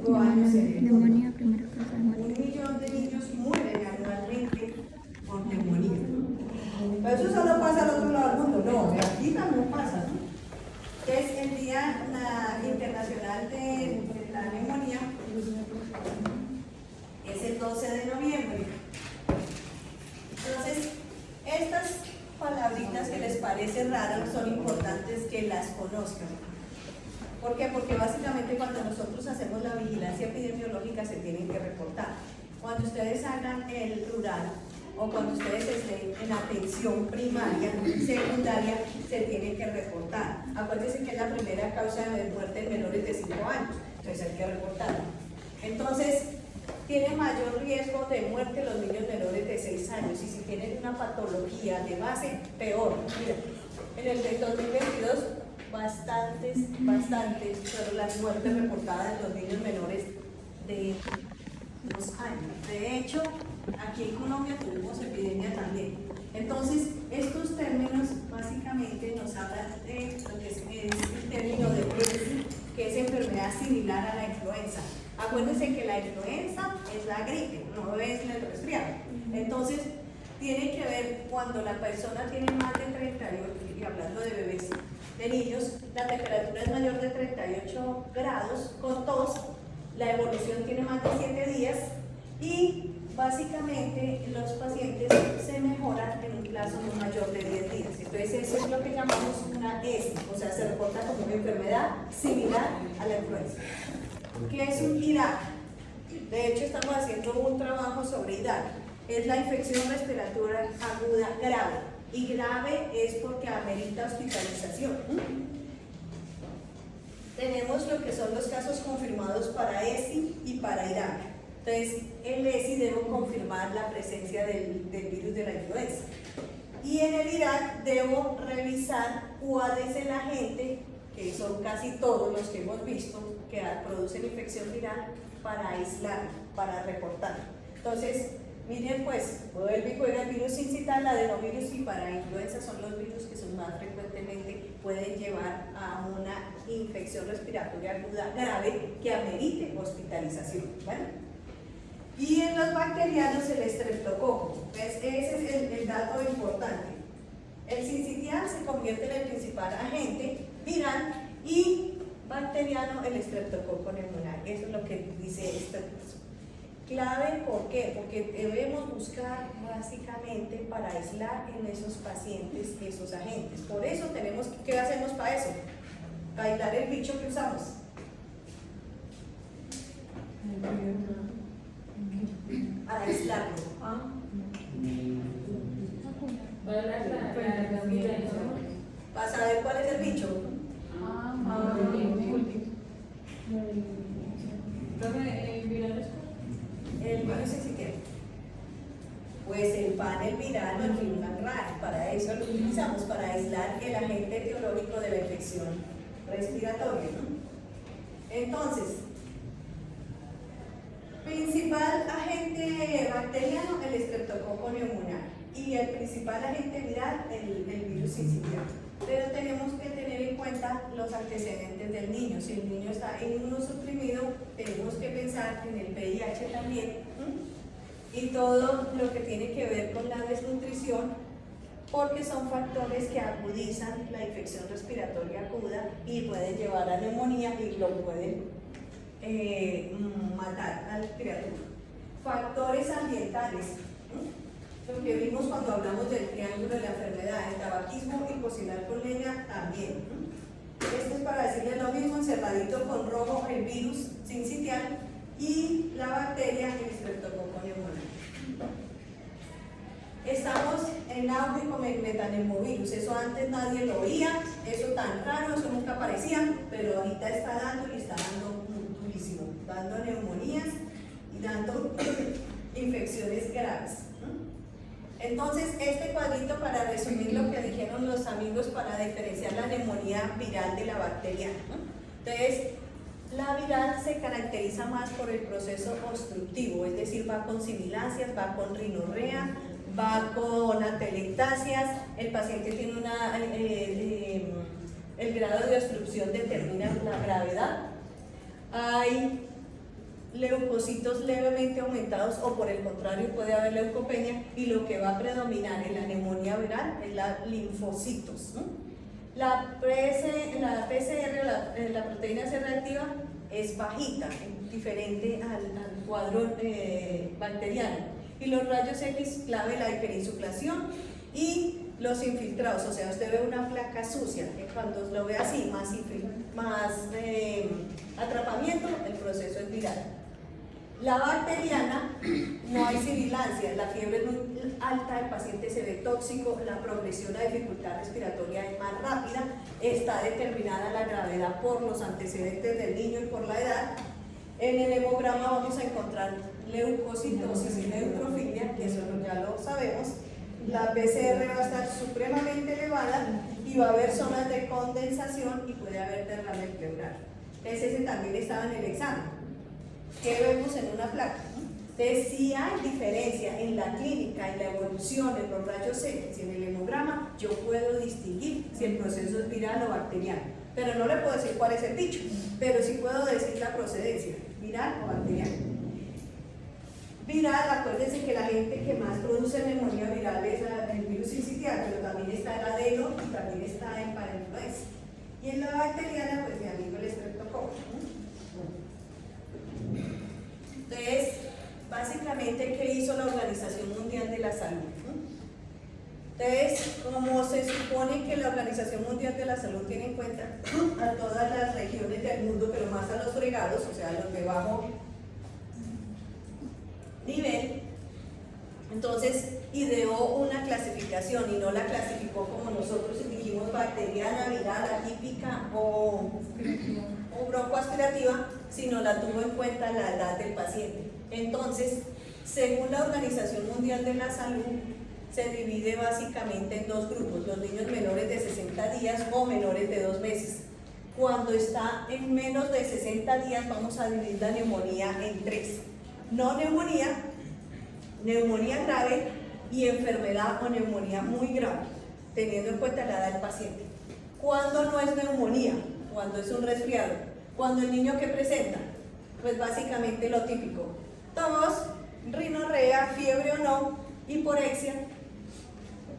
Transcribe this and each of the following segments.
5 años en el mundo. Neumonía, primera causa de muerte. 1 millón de niños mueren anualmente por neumonía. Pero eso solo pasa al otro lado del mundo, no, aquí también pasa, ¿no? Es el Día Internacional de la Neumonía, es el 12 de noviembre. Entonces, estas palabritas que les parecen raras son importantes que las conozcan. ¿Por qué? Porque básicamente cuando nosotros hacemos la vigilancia epidemiológica se tienen que reportar. Cuando ustedes hagan el rural o cuando ustedes estén en atención primaria, secundaria, se tienen que reportar. Acuérdense que es la primera causa de muerte en menores de 5 años, entonces hay que reportarlo. Entonces, tiene mayor riesgo de muerte los niños menores de 6 años y si tienen una patología de base, peor. Mira, en el de 2022, bastantes fueron las muertes reportadas de los niños menores de 2 años. De hecho, aquí en Colombia tuvimos epidemia también. Entonces, estos términos básicamente nos hablan de lo que es el término de ESI, que es enfermedad similar a la influenza. Acuérdense que la influenza es la gripe, no es el resfriado. Entonces, tiene que ver cuando la persona tiene más de 38, y hablando de bebés, de niños, la temperatura es mayor de 38 grados con tos, la evolución tiene más de 7 días y básicamente los pacientes se mejoran en un plazo no mayor de 10 días. Entonces eso es lo que llamamos una ESI, o sea, se reporta como una enfermedad similar a la influenza. ¿Qué es un IRAC? De hecho estamos haciendo un trabajo sobre IRAC. Es la infección respiratoria aguda grave. Y grave es porque amerita hospitalización. Tenemos lo que son los casos confirmados para ESI y para IRAC. Entonces, el ESI debo confirmar la presencia del virus de la influenza. Y en el IRAC debo revisar cuál es el agente, que son casi todos los que hemos visto, que producen infección viral, para aislar, para reportar. Entonces, miren pues, vuelve y juega el virus sincitial, adenovirus y para influenza son los virus que son más frecuentemente pueden llevar a una infección respiratoria aguda grave que amerite hospitalización. ¿Vale? Y en los bacterianos el estreptococo. Ese es el dato importante. El sincitial se convierte en el principal agente viral y bacteriano el estreptococo neumonal. Eso es lo que dice este curso. Clave, ¿por qué? Porque debemos buscar básicamente para aislar en esos pacientes esos agentes. Por eso tenemos, ¿qué hacemos para eso? Para aislar el bicho que usamos. Para aislarlo. ¿Ah? Para saber cuál es el bicho. El virus existente. Pues el panel viral o el Human RAC, para eso lo utilizamos, para aislar el agente etiológico de la infección respiratoria, ¿no? Entonces, principal agente bacteriano, el estreptococo neumonal, y el principal agente viral, el virus sincitial. Pero tenemos que tener en cuenta los antecedentes del niño. Si el niño está inmunosuprimido, tenemos que pensar en el VIH también, y todo lo que tiene que ver con la desnutrición, porque son factores que agudizan la infección respiratoria aguda y pueden llevar a neumonía y lo pueden matar al criatura. Factores ambientales, lo que vimos cuando hablamos del triángulo de la enfermedad, el tabaquismo y cocinar con leña también. Esto es para decirles lo mismo, encerradito con rojo el virus sincitial y la bacteria el estreptococo neumonal. Estamos en auge con el metaneumovirus, eso antes nadie lo oía, eso tan raro, eso nunca aparecía, pero ahorita está dando y está dando durísimo, dando neumonías y dando infecciones graves. Entonces, este cuadrito para resumir lo que dijeron los amigos para diferenciar la neumonía viral de la bacteriana. Entonces, la viral se caracteriza más por el proceso obstructivo, es decir, va con sibilancias, va con rinorrea, va con atelectasias, el paciente tiene el grado de obstrucción determina la gravedad. Hay leucocitos levemente aumentados o por el contrario puede haber leucopenia, y lo que va a predominar en la neumonía viral es la linfocitos, ¿no? La PCR, la proteína C reactiva, es bajita, diferente al cuadro bacteriano, y los rayos X clave la hiperinsuflación y los infiltrados, o sea, usted ve una placa sucia, cuando lo ve así, más atrapamiento, el proceso es viral. La bacteriana, no hay sibilancia, la fiebre es muy alta, el paciente se ve tóxico, la progresión a dificultad respiratoria es más rápida, está determinada la gravedad por los antecedentes del niño y por la edad. En el hemograma vamos a encontrar leucocitosis y neutrofilia, que eso ya lo sabemos. La PCR va a estar supremamente elevada y va a haber zonas de condensación y puede haber derrame pleural. Ese también estaba en el examen. ¿Qué vemos en una placa? Entonces, si hay diferencia en la clínica, en la evolución, en los rayos X y en el hemograma, yo puedo distinguir si el proceso es viral o bacteriano. Pero no le puedo decir cuál es el bicho, pero sí puedo decir la procedencia, viral o bacteriano. Viral, acuérdense que la gente que más produce neumonía viral es el virus sincitial, pero también está el adeno y también está el parainfluenza. Y en la bacteriana, pues mi amigo el estreptococo. Entonces, básicamente, ¿qué hizo la Organización Mundial de la Salud? Entonces, como se supone que la Organización Mundial de la Salud tiene en cuenta a todas las regiones del mundo, pero más a los fregados, o sea, a los de bajo nivel, entonces ideó una clasificación y no la clasificó como nosotros dijimos, bacteriana, viral, atípica o broncoaspirativa, sino la tuvo en cuenta la edad del paciente. Entonces, según la Organización Mundial de la Salud, se divide básicamente en dos grupos: los niños menores de 60 días o menores de 2 meses. Cuando está en menos de 60 días, vamos a dividir la neumonía en 3. No neumonía, neumonía grave y enfermedad o neumonía muy grave, teniendo en cuenta la edad del paciente. ¿Cuándo no es neumonía? Cuando es un resfriado. Cuando el niño que presenta, pues básicamente lo típico: tos, rinorrea, fiebre o no, hiporexia.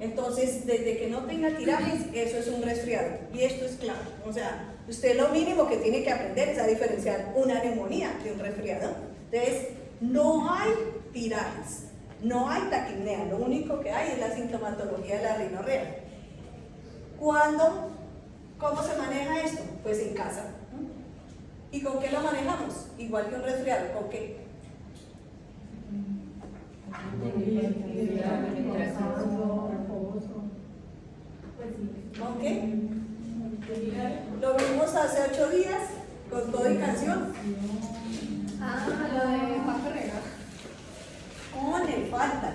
Entonces, desde que no tenga tirajes, eso es un resfriado. Y esto es claro. O sea, usted lo mínimo que tiene que aprender es a diferenciar una neumonía de un resfriado. Entonces, no hay tirajes, no hay taquipnea, lo único que hay es la sintomatología de la rinorrea. ¿Cómo se maneja esto? Pues en casa. ¿Y con qué lo manejamos? Igual que un resfriado, ¿con qué? ¿Con qué? Lo vimos hace 8 días, con todo y canción. Lo de Paco Herrera. Con el falta.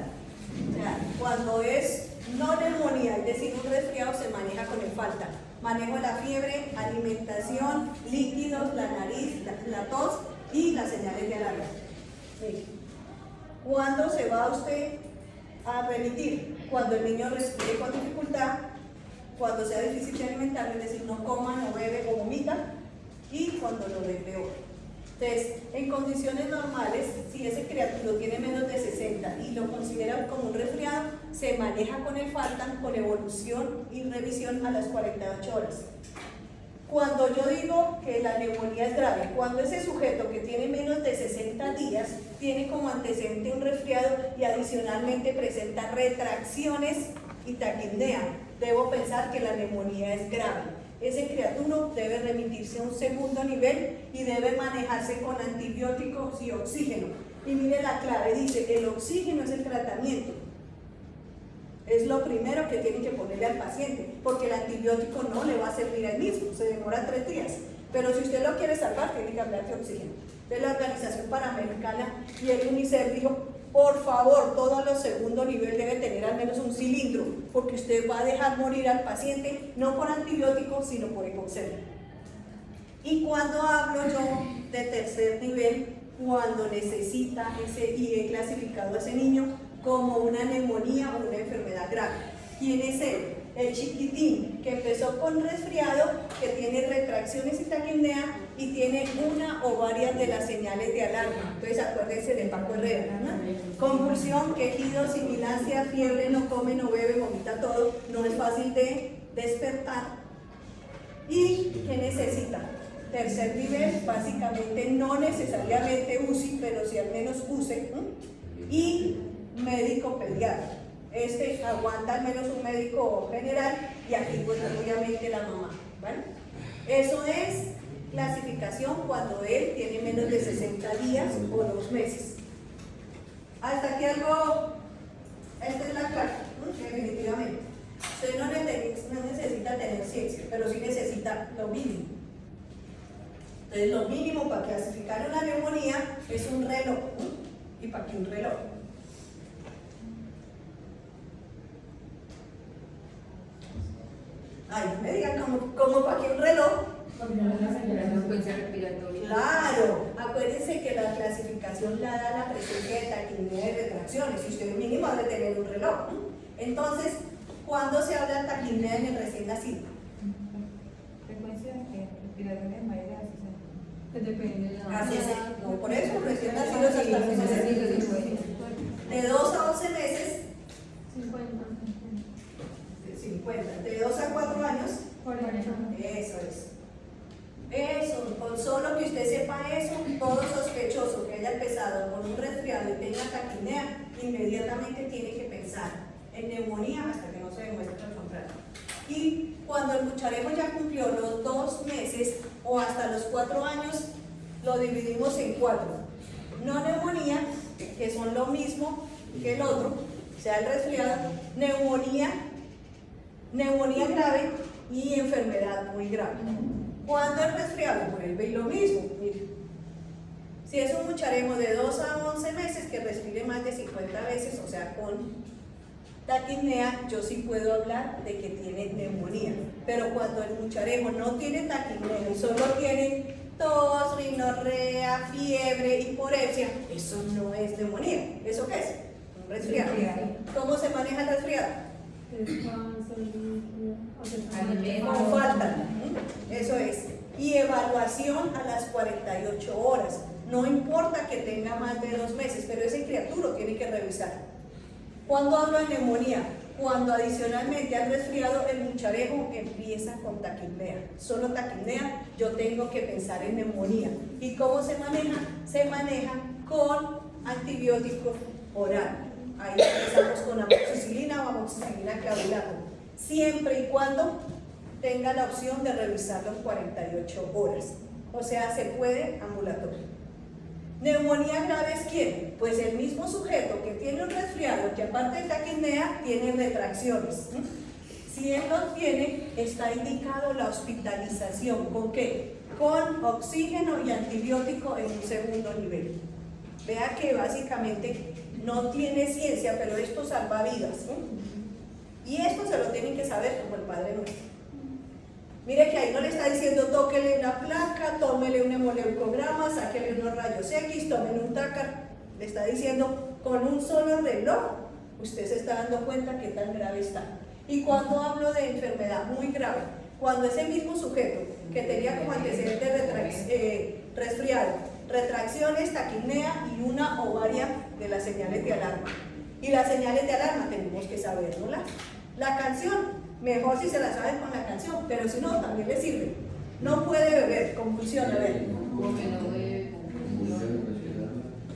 O sea, cuando es no neumonía, es decir, un resfriado, se maneja con el falta. Manejo de la fiebre, alimentación, líquidos, la nariz, la tos y las señales de alarma. Sí. ¿Cuándo se va usted a remitir? Cuando el niño respire con dificultad, cuando sea difícil de alimentar, es decir, no coma, no bebe o vomita, y cuando lo ve peor. Entonces, en condiciones normales, si ese criaturo tiene menos de 60 y lo consideran como un resfriado, se maneja con el faltan, con evolución y revisión a las 48 horas. Cuando yo digo que la neumonía es grave, cuando ese sujeto que tiene menos de 60 días tiene como antecedente un resfriado y adicionalmente presenta retracciones y taquipnea, debo pensar que la neumonía es grave. Ese criaturo debe remitirse a un segundo nivel y debe manejarse con antibióticos y oxígeno. Y mire la clave, dice, el oxígeno es el tratamiento. Es lo primero que tienen que ponerle al paciente, porque el antibiótico no le va a servir al mismo, se demora 3 días. Pero si usted lo quiere salvar, tiene que hablar de oxígeno. Entonces la Organización Panamericana y el UNICEF dijo, por favor, todo lo segundo nivel debe tener al menos un cilindro, porque usted va a dejar morir al paciente, no por antibióticos, sino por hipoxemia. Y cuando hablo yo de tercer nivel, cuando necesita y he clasificado a ese niño como una neumonía o una enfermedad grave. ¿Quién es él? El chiquitín que empezó con resfriado, que tiene retracciones y taquipnea, y tiene una o varias de las señales de alarma. Entonces acuérdense de Paco Herrera, ¿no? Convulsión, quejido, sibilancia, fiebre, no come, no bebe, vomita todo, no es fácil de despertar. ¿Y qué necesita? Tercer nivel, básicamente no necesariamente UCI, pero sí al menos UCE, y médico pediatra. Este aguanta al menos un médico general y aquí pues obviamente la mamá, ¿vale? Eso es clasificación cuando él tiene menos de 60 días o 2 meses. Hasta aquí algo, esta es la clave, definitivamente. Usted no necesita tener ciencia, pero sí necesita lo mínimo. Entonces lo mínimo para clasificar una neumonía es un reloj. ¿Y para qué un reloj? Ay, no me digan como para qué un reloj. Claro, acuérdense que la clasificación la da la presencia de taquimia y retracciones, y usted mínimo debe tener un reloj. Entonces, ¿cuándo se habla de taquimia en el recién nacido? Frecuencia respiratorias mayores a 60. Depende de la Así es, no, por eso, recién nacidos hasta los 60. De 2 a 11 meses, 50. De 2 a 4 años, 40. Eso es. Eso, con solo que usted sepa eso, todo sospechoso que haya empezado con un resfriado y tenga taquimia, inmediatamente tiene que pensar en neumonía hasta que no se demuestre lo contrario. Y cuando el cucharejo ya cumplió los 2 meses o hasta los 4 años, lo dividimos en 4. No neumonía, que son lo mismo que el otro, sea el resfriado, neumonía grave y enfermedad muy grave. ¿Cuándo el resfriado? Vuelve y lo mismo. Mire. Si es un mucharejo de 2 a 11 meses que respire más de 50 veces, o sea, con taquipnea, yo sí puedo hablar de que tiene neumonía. Pero cuando el mucharejo no tiene taquipnea y solo tiene tos, rinorrea, fiebre, hiporexia, eso no es neumonía. ¿Eso qué es? Un resfriado. ¿Cómo se maneja el resfriado? Con falta, eso es. Y evaluación a las 48 horas. No importa que tenga más de 2 meses, pero ese criatura tiene que revisar. ¿Cuándo hablo de neumonía? Cuando adicionalmente al resfriado el mucharejo empieza con taquipnea. Solo taquipnea, yo tengo que pensar en neumonía. ¿Y cómo se maneja? Se maneja con antibiótico oral. Ahí empezamos con amoxicilina o amoxicilina clavuláto, siempre y cuando tenga la opción de revisar las 48 horas. O sea, se puede ambulatorio. ¿Neumonía grave es quién? Pues el mismo sujeto que tiene un resfriado, que aparte de taquipnea, tiene retracciones. Si él lo tiene, está indicado la hospitalización. ¿Con qué? Con oxígeno y antibiótico en un segundo nivel. Vea que básicamente no tiene ciencia, pero esto salva vidas, y esto se lo tienen que saber como el Padre Nuestro. Mire que ahí no le está diciendo tóquele una placa, tómele un hemoleucograma, sáquele unos rayos X, tómele un TACAR. Le está diciendo con un solo reloj, usted se está dando cuenta que tan grave está. Y cuando hablo de enfermedad muy grave, cuando ese mismo sujeto que tenía como antecedente resfriado, retracciones, taquipnea y una o varias de las señales de alarma. Y las señales de alarma tenemos que sabernoslas. La canción, mejor si se la saben con la canción, pero si no, también le sirve. No puede beber, convulsión, a ver.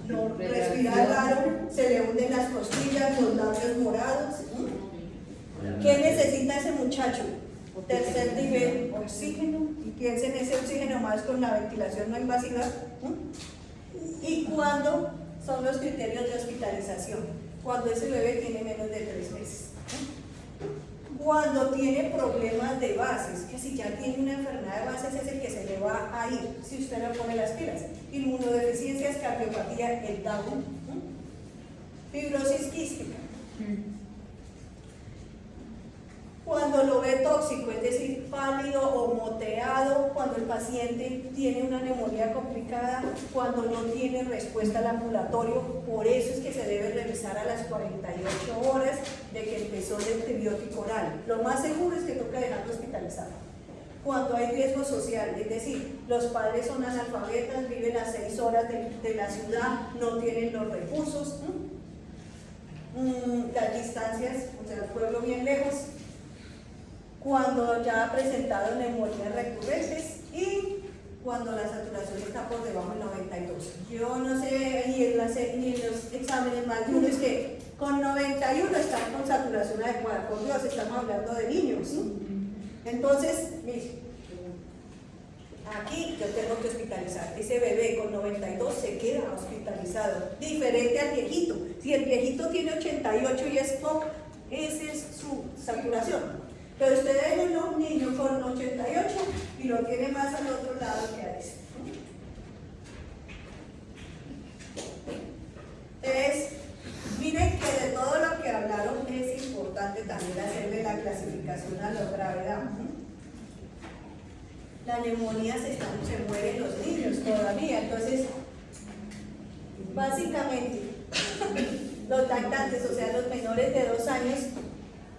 No, respirar raro, se le hunden las costillas, los labios morados. ¿Qué necesita ese muchacho? Tercer nivel, oxígeno, y piensen en ese oxígeno más con la ventilación no invasiva. ¿Y cuándo son los criterios de hospitalización? Cuando ese bebé tiene menos de 3 meses. Cuando tiene problemas de bases, que si ya tiene una enfermedad de bases es el que se le va a ir si usted no pone las pilas. Inmunodeficiencias, cardiopatía, el Down, fibrosis quística. Cuando lo ve tóxico, es decir, pálido o moteado, cuando el paciente tiene una neumonía complicada, cuando no tiene respuesta al ambulatorio, por eso es que se debe revisar a las 48 horas de que empezó el antibiótico oral. Lo más seguro es que toca dejarlo hospitalizado. cuando hay riesgo social, es decir, los padres son analfabetas, viven a 6 horas de la ciudad, no tienen los recursos, las distancias, o sea, el pueblo bien lejos, cuando ya ha presentado neumonías recurrentes y cuando la saturación está por debajo del 92. Yo no sé, ni en los exámenes más de uno es que con 91 están con saturación adecuada. Por Dios, estamos hablando de niños, ¿no? Entonces, mire, aquí yo tengo que hospitalizar. Ese bebé con 92 se queda hospitalizado, diferente al viejito. Si el viejito tiene 88 y es POC, esa es su saturación. Pero usted deja un niño con 88 y lo tiene más al otro lado que a ese. Entonces, miren que de todo lo que hablaron es importante también hacerle la clasificación a la gravedad. La neumonía se mueren los niños todavía, entonces, básicamente, los lactantes, o sea, los menores de 2 años,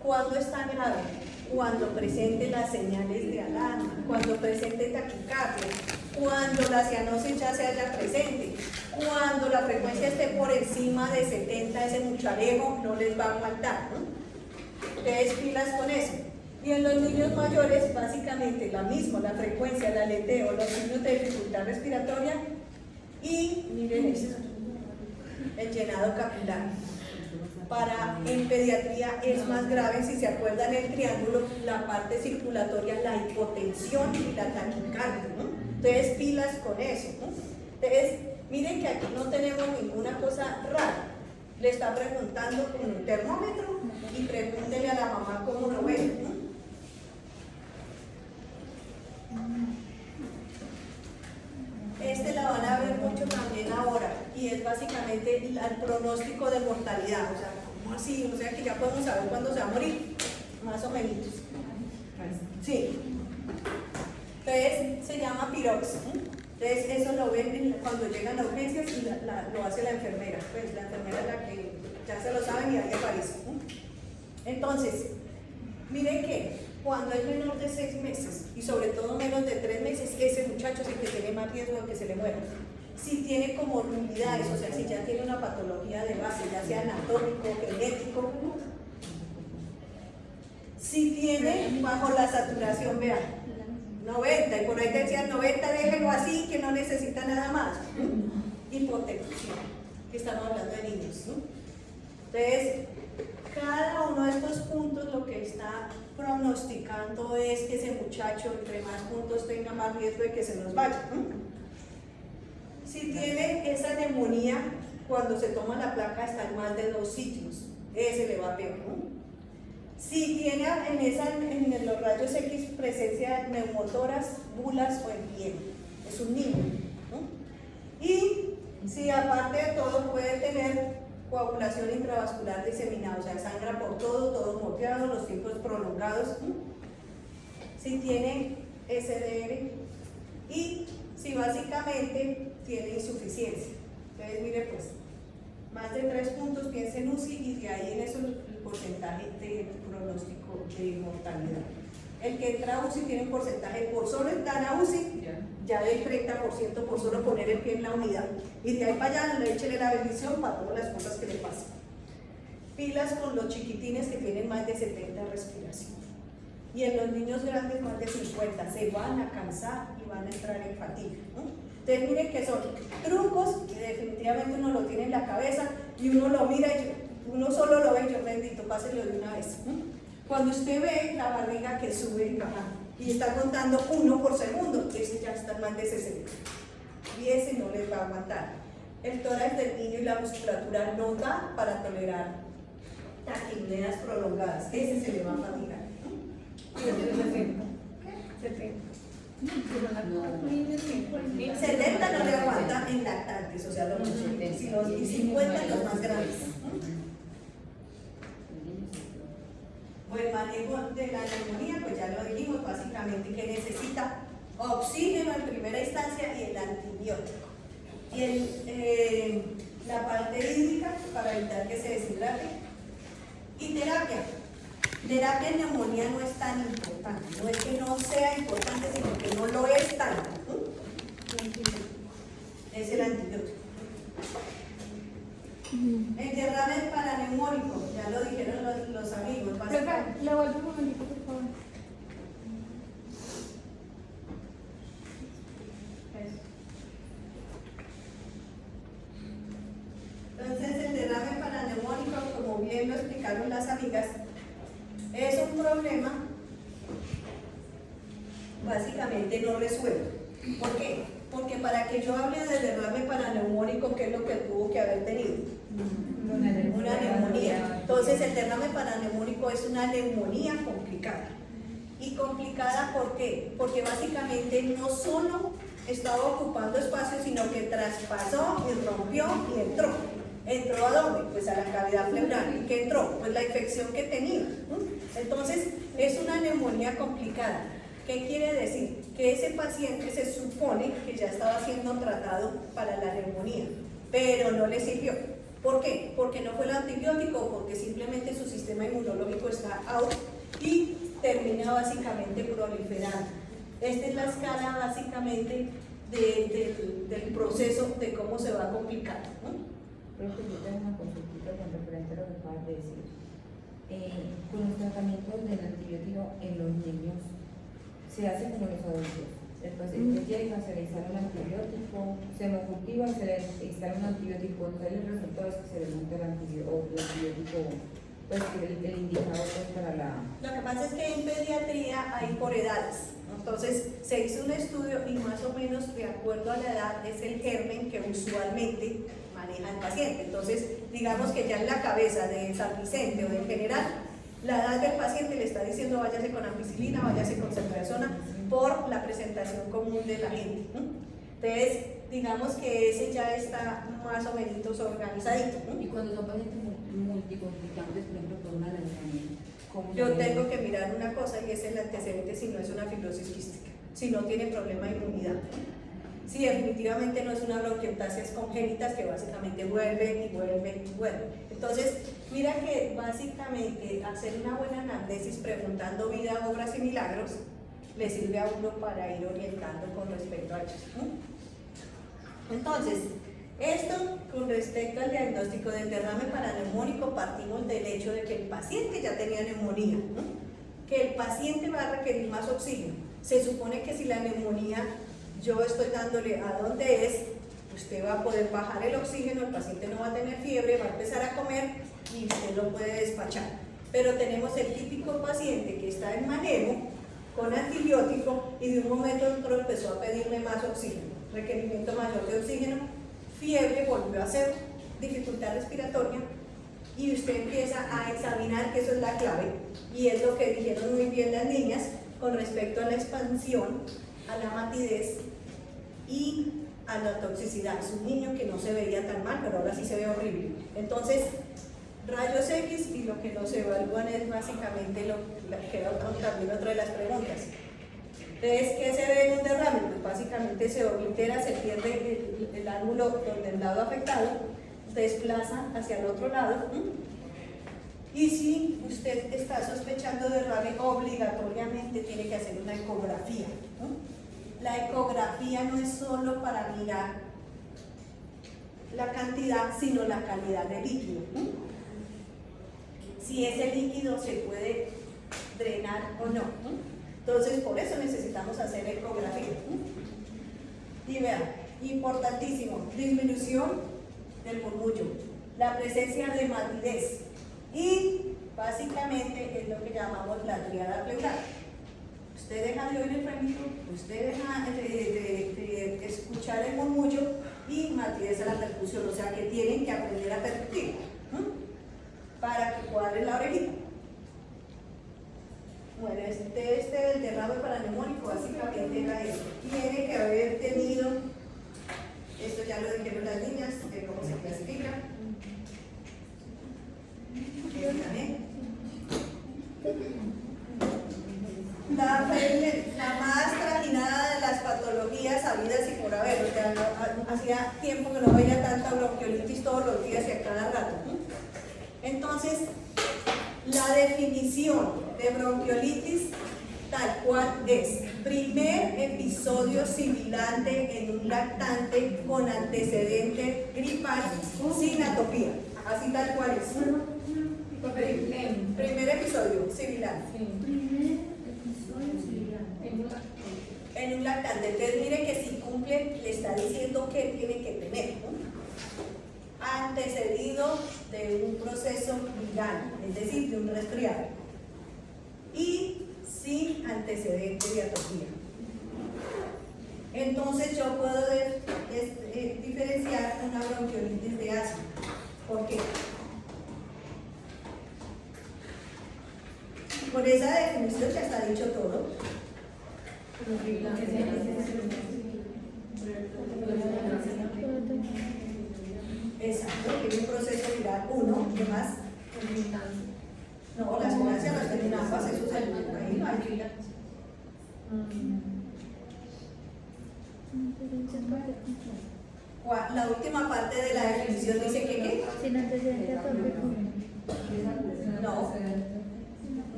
¿cuándo está grave? Cuando presente las señales de alarma, cuando presente taquicardia, cuando la cianosis ya se haya presente, cuando la frecuencia esté por encima de 70, ese mucharejo no les va a aguantar, ¿no? Entonces, pilas con eso. Y en los niños mayores, básicamente la misma, la frecuencia, el aleteo, los signos de dificultad respiratoria y, miren esto, el llenado capilar. En pediatría es más grave, si se acuerdan el triángulo, la parte circulatoria, la hipotensión y la taquicardia, ¿no? Entonces, pilas con eso, ¿no? Entonces, miren que aquí no tenemos ninguna cosa rara. Le está preguntando con un termómetro y pregúntele a la mamá cómo lo ve, ¿no? Este la van a ver mucho también ahora y es básicamente el pronóstico de mortalidad, o sea, ¿cómo así? O sea que ya podemos saber cuándo se va a morir, más o menos. Sí. Entonces se llama pirox. Entonces eso lo ven cuando llegan a urgencias y lo hace la enfermera, pues la enfermera es la que ya se lo saben y ahí aparece. Entonces, miren que cuando es menor de 6 meses y sobre todo menos de 3 meses, ese muchacho es el que tiene más riesgo de que se le muera. Si tiene comorbilidades, o sea, si ya tiene una patología de base, ya sea anatómico, genético, si tiene bajo la saturación, vean, 90, y por ahí decían 90, déjenlo así, que no necesita nada más. Hipotensión, que estamos hablando de niños, ¿no? Entonces, cada uno de estos puntos lo que está pronosticando es que ese muchacho, entre más puntos tenga, más riesgo de que se nos vaya. Si tiene esa neumonía, cuando se toma la placa está en más de 2 sitios, ese le va peor, ¿no? Si tiene en los rayos X presencia de neumotoras, bulas o en piel, es un niño, ¿no? Y si aparte de todo puede tener coagulación intravascular diseminada, o sea, sangra por todo moteado, los tiempos prolongados, si tiene SDR y si básicamente tiene insuficiencia. Entonces, mire pues, más de 3 puntos piensa en UCI y de ahí en eso el porcentaje de pronóstico de mortalidad. El que entra a UCI tiene un porcentaje, por solo entrar a UCI, ya del 30% por solo poner el pie en la unidad. Y de ahí para allá, échele la bendición para todas las cosas que le pasan. Pilas con los chiquitines que tienen más de 70 respiración. Y en los niños grandes más de 50, se van a cansar y van a entrar en fatiga, ¿no? Entonces miren que son trucos que definitivamente uno lo tiene en la cabeza y uno lo mira y uno solo lo ve y yo bendito, páselo de una vez, ¿no? Cuando usted ve la barriga que sube y baja y está contando 1 por segundo, ese ya está más de 60 y ese no les va a aguantar. El tórax del niño y la musculatura no da para tolerar taquipneas prolongadas, ese se le va a fatigar. 70 no le aguanta en lactantes, o sea, los chiquitos, y 50 los más grandes. O el manejo de la neumonía, pues ya lo dijimos, básicamente que necesita oxígeno en primera instancia y el antibiótico. Y la parte hídrica para evitar que se deshidrate. Y terapia. Terapia en neumonía no es tan importante, no es que no sea importante, sino que no lo es tanto. Es el antibiótico. El derrame paraneumónico, ya lo dijeron los amigos. Le vuelvo un momentito, por favor. Entonces, el derrame paraneumónico, como bien lo explicaron las amigas, es un problema básicamente no resuelto. ¿Por qué? Porque para que yo hable de derrame paraneumónico, ¿qué es lo que tuvo que haber tenido? Una neumonía. Entonces, el derrame paraneumónico es una neumonía complicada. ¿Y complicada por qué? Porque básicamente no solo estaba ocupando espacio, sino que traspasó y rompió y entró. ¿Entró a dónde? Pues a la cavidad pleural. ¿Y qué entró? Pues la infección que tenía. Entonces, es una neumonía complicada. ¿Qué quiere decir? Que ese paciente se supone que ya estaba siendo tratado para la neumonía, pero no le sirvió. ¿Por qué? Porque no fue el antibiótico, porque simplemente su sistema inmunológico está out y termina básicamente proliferando. Esta es la escala básicamente del proceso de cómo se va a complicar, ¿no? Profe, yo tengo una consultita con referente a lo que acabas de decir. Con los tratamientos del antibiótico en los niños, se hace como los adultos. El paciente llega, se le instala un antibiótico, se hemocultiva, se le instala un antibiótico. Entonces, el resultado es que se le monta el antibiótico, pues el indicado pues, para la... Lo que pasa es que en pediatría hay por edades. Entonces, se hizo un estudio y más o menos de acuerdo a la edad es el germen que usualmente maneja el paciente. Entonces, digamos que ya en la cabeza de San Vicente o en general, la edad del paciente le está diciendo váyase con ampicilina, váyase con ceftriaxona por la presentación común de la gente. Entonces, digamos que ese ya está más o menos organizadito. Y cuando son pacientes multicomplicantes, por ejemplo, por una neumonía, ¿cómo Yo se ve? tengo que mirar una cosa y es el antecedente si no es una fibrosis quística, si no tiene problema de inmunidad. Si definitivamente no es una bronquiectasias congénitas que básicamente vuelven y vuelven y vuelven. Entonces, mira que básicamente hacer una buena anamnesis preguntando vida, obras y milagros le sirve a uno para ir orientando con respecto a ellos. Entonces, esto con respecto al diagnóstico del derrame paraneumónico, partimos del hecho de que el paciente ya tenía neumonía, que el paciente va a requerir más oxígeno. Se supone que si la neumonía yo estoy dándole a dónde es, usted va a poder bajar el oxígeno, el paciente no va a tener fiebre, va a empezar a comer y usted lo puede despachar. Pero tenemos el típico paciente que está en manejo con antibiótico y de un momento a otro empezó a pedirme más oxígeno, requerimiento mayor de oxígeno, fiebre, volvió a ser dificultad respiratoria y usted empieza a examinar, que eso es la clave, y es lo que dijeron muy bien las niñas con respecto a la expansión, a la matidez y a la toxicidad. Es un niño que no se veía tan mal, pero ahora sí se ve horrible. Entonces, rayos X, y lo que nos evalúan es básicamente que era también otra de las preguntas. Entonces, ¿qué se ve en un derrame? Pues básicamente se oblitera, se pierde el ángulo donde el lado afectado, desplaza hacia el otro lado. Y si usted está sospechando derrame, obligatoriamente tiene que hacer una ecografía. La ecografía no es solo para mirar la cantidad, sino la calidad del líquido. Si ese líquido se puede drenar o no. Entonces, por eso necesitamos hacer ecografía. Y vean, importantísimo, disminución del murmullo, la presencia de matidez y básicamente es lo que llamamos la triada pleural. Usted deja de oír el frémito, usted deja de escuchar el murmullo y matidez a la percusión, o sea que tienen que aprender a percutir para que cuadre la orejita. Bueno, el derrame paraneumónico básicamente era eso. Tiene que haber tenido, esto ya lo dijeron las niñas, de cómo se clasifica. La más trajinada de las patologías habidas y por haber, o sea, hacía tiempo que no veía tanta bronquiolitis todos los días y a cada rato. Entonces, La definición de bronquiolitis tal cual es: primer episodio sibilante en un lactante con antecedente gripal sin atopía. Así tal cual es. Primer episodio sibilante. En un lactante. Entonces mire que si cumple, le está diciendo que tiene que tener, ¿no? Antecedido de un proceso viral, es decir, de un resfriado, y sin antecedente de atopía. Entonces yo puedo diferenciar una bronquiolitis de asma. ¿Por qué? Por esa definición ya está dicho todo. Exacto, tiene un proceso viral 1, ¿qué más? No, las sustancias las tienen ambas, eso es el ahí no hay. La última parte de la definición dice que ¿qué? Sin antecedente atópico.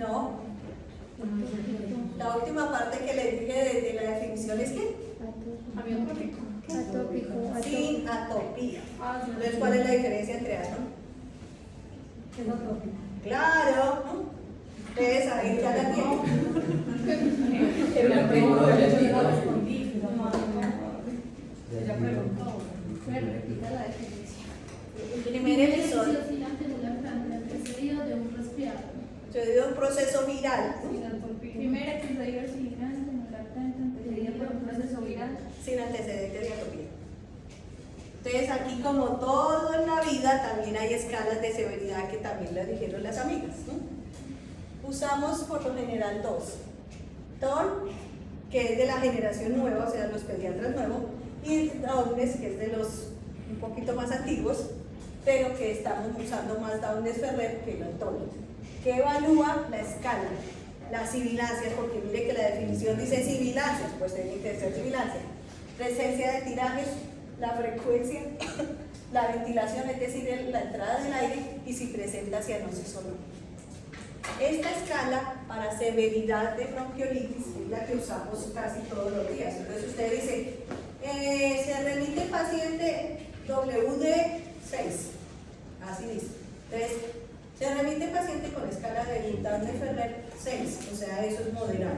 No. La última parte que le dije de la definición es ¿qué? Atópico. Sin atopía. Entonces, ¿cuál es la diferencia entre asma? Claro, ¿no? Ustedes ahí ya la tienen. Primer episodio. Sucedió un proceso viral. Primer episodio sibilante en el lactante antecedido por un proceso viral. Sin antecedentes de atopía. Entonces aquí, como todo en la vida, también hay escalas de severidad que también las dijeron las amigas, ¿no? Usamos por lo general dos. TON, que es de la generación nueva, o sea, los pediatras nuevos, y Downes, que es de los un poquito más antiguos, pero que estamos usando más Downes Ferrer que el TON, que evalúa la escala, las sibilancias, porque mire que la definición dice sibilancias, pues tiene que ser sibilancia, presencia de tirajes, la frecuencia, la ventilación, es decir, la entrada del aire, y si presenta cianosis o no. Esta escala para severidad de bronquiolitis es la que usamos casi todos los días. Entonces usted dice, se remite el paciente WD6, así dice. Entonces, se remite el paciente con escala de Downes-Ferrer 6, o sea, eso es moderado.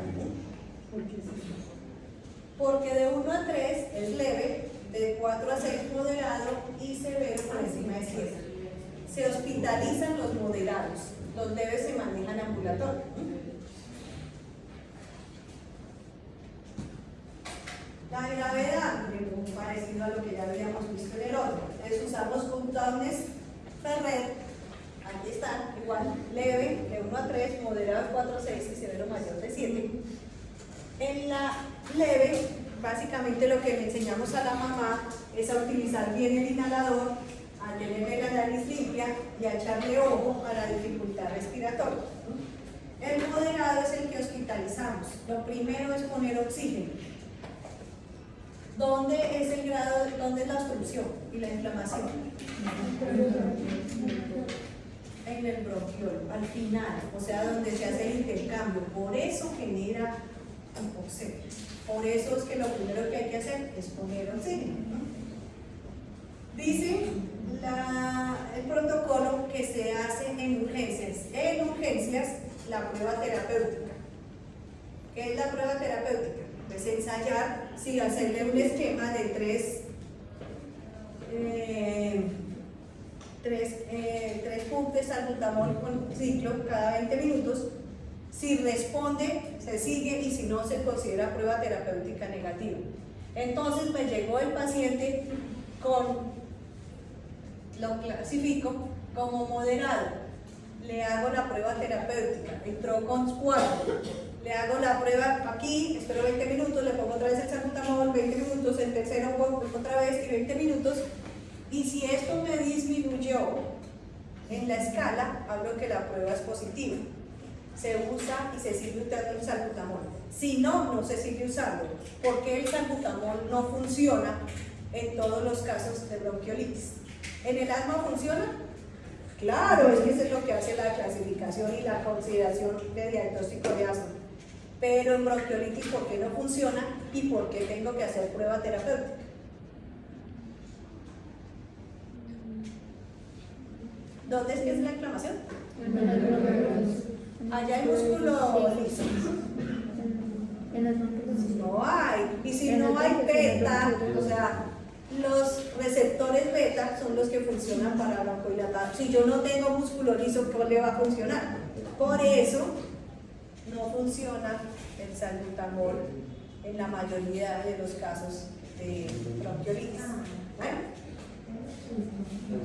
Porque de 1 a 3 es leve, de 4 a 6 moderado y severo por encima de 7. Se hospitalizan los moderados, los leves se manejan ambulatorio. La gravedad, parecido a lo que ya habíamos visto en el otro. Entonces usamos un Downes-Ferrer, aquí está, igual, leve, de 1 a 3, moderado de 4 a 6 y severo mayor de 7. En la leve, básicamente lo que le enseñamos a la mamá es a utilizar bien el inhalador, a tener la nariz limpia y a echarle ojo para dificultad respiratoria. El moderado es el que hospitalizamos. Lo primero es poner oxígeno. ¿Dónde es el grado, dónde es la obstrucción y la inflamación? En el bronquiolo, al final, o sea, donde se hace el intercambio. Por eso genera hipoxemia. Por eso es que lo primero que hay que hacer es poner oxígeno, ¿no? Dice el protocolo que se hace en urgencias. En urgencias, la prueba terapéutica. ¿Qué es la prueba terapéutica? Pues ensayar, sí, hacerle un esquema de tres puntos salbutamol con ciclo cada 20 minutos. Si responde, se sigue, y si no, se considera prueba terapéutica negativa. Entonces me llegó el paciente lo clasifico como moderado, le hago la prueba terapéutica, entró con 4, le hago la prueba aquí, espero 20 minutos, le pongo otra vez el salbutamol, 20 minutos, el tercero pongo otra vez y 20 minutos, y si esto me disminuyó en la escala, hablo que la prueba es positiva. Se usa y se sigue usando el salbutamol. Si no, no se sigue usando, porque el salbutamol no funciona en todos los casos de bronquiolitis. ¿En el asma funciona? Claro, es que eso es lo que hace la clasificación y la consideración de diagnóstico de asma. Pero en bronquiolitis, ¿por qué no funciona y por qué tengo que hacer prueba terapéutica? ¿Dónde es que es la inflamación? Allá hay músculo liso. En las bronquiolitis. No hay. Y si no hay beta, o sea, los receptores beta son los que funcionan para broncodilatar. Si yo no tengo músculo liso, ¿cómo le va a funcionar? Por eso no funciona el salbutamol en la mayoría de los casos de bronquiolitis. Bueno,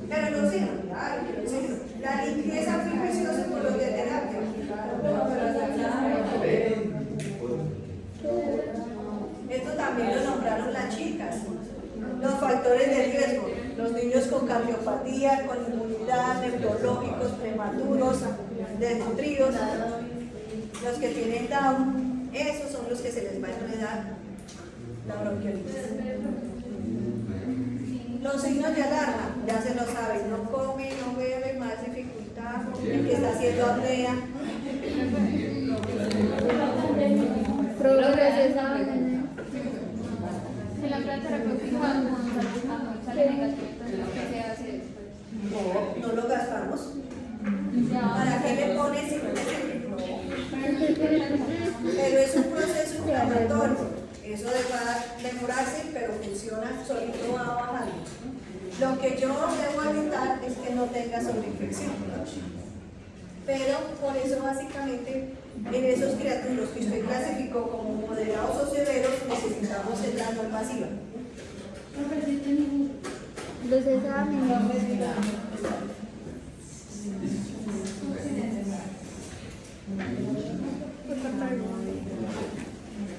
pero el oxígeno, claro, el oxígeno. La limpieza fue preciosa por los de terapia. Esto también lo nombraron las chicas. Los factores de riesgo, los niños con cardiopatía, con inmunidad, neurológicos, prematuros, desnutridos, los que tienen Down, esos son los que se les va a enredar la bronquiolitis. Los signos de alarma, ya se lo saben, no come, no bebe, más dificultad, el que está haciendo apnea. En la prueba terapéutica con salbutamol sale negativo, entonces ¿qué se hace después? No lo gastamos. Ya. ¿Para qué le pones si no le sirve? Pero es un proceso inflamatorio. Eso va a demorarse, pero funciona, solito va bajando. Lo que yo debo evitar es que no tenga sobreinfección. Pero por eso básicamente en esos criaturos que usted clasificó como moderados o severos necesitamos el daño invasivo. Los exámenes.